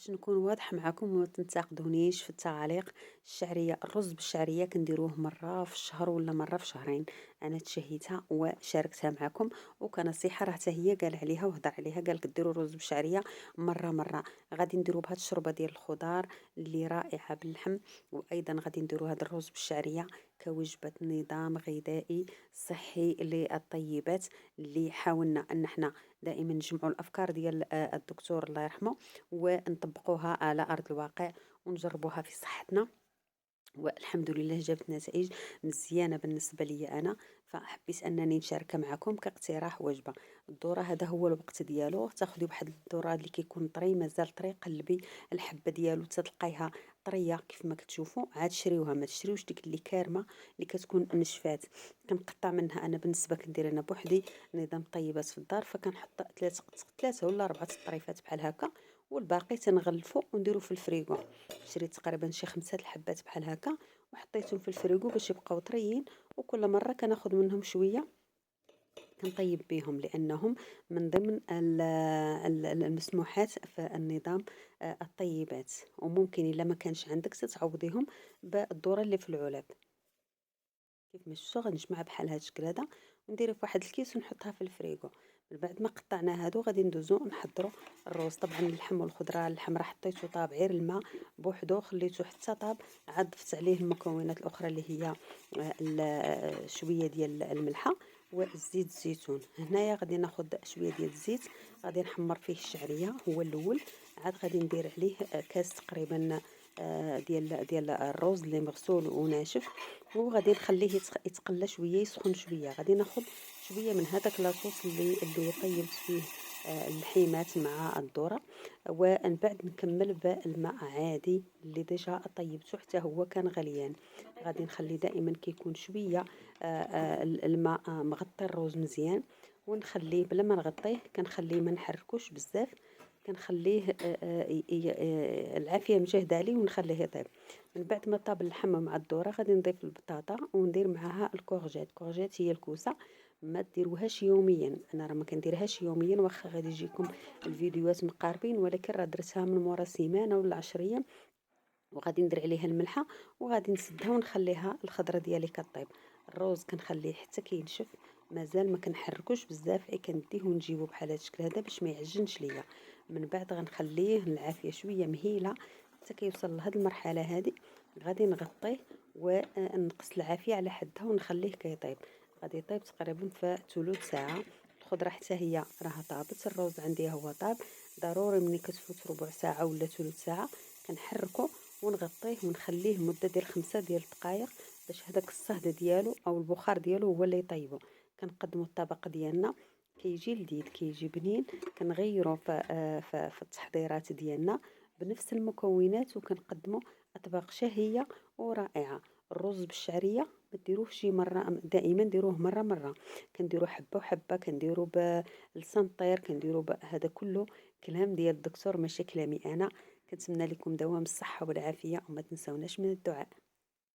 باش نكون واضحة معاكم وما تنتقدونيش في التعاليق. الشعرية، الرز بالشعرية كنديروه مرة في الشهر ولا مرة في شهرين. انا تشهيتها وشاركتها معكم، وكنصيحة راه حتى هي قال عليها وهضر عليها، قال لك ديروا الرز بالشعرية مرة. غادي نديروا بهاد الشوربة ديال الخضار اللي رائعة باللحم، وايضا غادي نديروا هاد الرز بالشعرية كوجبة نظام غذائي صحي للطيبات، اللي حاولنا ان احنا دائما نجمعوا الافكار ديال الدكتور الله يرحمه ونطبقوها على أرض الواقع ونجربوها في صحتنا، والحمد لله جابت نتائج مزيانة بالنسبة لي أنا. فحبيت أنني نشاركها معكم كاقتراح وجبة. الذرة هذا هو الوقت ديالو، تاخدي واحد الذرة اللي كيكون طري مازال طري، قلبي الحبة ديالو تتلقايها طرية كيف ما كتشوفوا، عاد شريوها، ما تشريوش ديك اللي كارمة اللي كتكون نشفات. كنقطع منها أنا، بالنسبة كندير أنا بوحدي نظام طيبات في الدار، فكنحط ثلاثة ولا أربعة الطريفات بحال هكا، والباقي تنغلفو ونديرو في الفريغو. شريت تقريبا شي 5 الحبات بحال هكا وحطيتهم في الفريغو باش يبقاو طريين، وكل مره كناخذ منهم شويه كنطيب بهم، لانهم من ضمن المسموحات في النظام الطيبات. وممكن الا ما كانش عندك تتعوضيهم بالذره اللي في العلب. كيف ما شفتوا غنجمعها بحال هاد الشكل هذا ونديرها في واحد الكيس ونحطها في الفريغو. من بعد ما قطعنا هادو غادي ندوزو نحضروا الروز. طبعا اللحم والخضره، اللحم راه حطيته طاب غير الماء بوحدو، خليته حتى طاب، عاد ضفت عليه المكونات الاخرى اللي هي شويه ديال الملحه وزيت الزيتون. هنايا غادي ناخذ شويه ديال الزيت، غادي نحمر فيه الشعريه هو الاول، عاد غادي ندير عليه كاس تقريبا ديال الرز اللي مغسول وناشف، وغادي نخليه يتقلى شويه، يسخن شويه. غادي ناخذ شويه من هذاك لاصوص اللي طيبت فيه اللحيمات مع الذره، ومن بعد نكمل بالماء عادي اللي ديجا طيبته حتى هو كان غليان. غادي نخلي دائما كيكون شويه الماء مغطي الروز مزيان، ونخليه بلا ما نغطيه، كنخليه ما نحركوش بزاف، كنخليه العافيه مجهده عليه ونخليه يطيب. من بعد ما طاب اللحم مع الذره غادي نضيف البطاطا وندير معاها الكورجيت هي الكوسه. ما ديروهاش يوميا، انا راه ما كنديرهاش يوميا، واخا غادي يجيكم الفيديوهات مقاربين، ولكن راه درتها من مورا سيمانه ولا 10 ايام. وغادي ندير عليها الملحه وغادي نسدها ونخليها الخضره ديالي كطيب. الروز كنخليه حتى كينشف، مازال ما كنحركوش بزاف، كنديه ونجيبو بحال هذا الشكل هذا باش ما يعجنش ليا. من بعد غنخليه العافيه شويه مهيله حتى كيوصل لهاد المرحله هذه. غادي نغطيه ونقص العافيه على حدها ونخليه كيطيب. غادي يطيب تقريبا في ثلث ساعه. الخضره حتى هي راها طابت، الروز عندي هو طاب. ضروري ملي كتفوت ربع ساعه ولا ثلث ساعه كنحركو ونغطيه ونخليه مده ديال 5 ديال الدقائق باش هذاك الصهد ديالو او البخار ديالو هو اللي يطيبه. كنقدموا الطبق ديالنا، كيجي لذيذ كيجي بنين. كنغيروا في التحضيرات ديالنا بنفس المكونات، وكنقدموا اطباق شهيه ورائعه. الرز بالشعريه ما ديروهش شي مره، دائما ديروه مره. كنديروا حبه وحبه، كنديروا بلسان الطير، كنديروا هذا كله كلام ديال الدكتور ماشي كلامي انا. كنتمنى لكم دوام الصحه والعافيه، وما تنسوناش من الدعاء.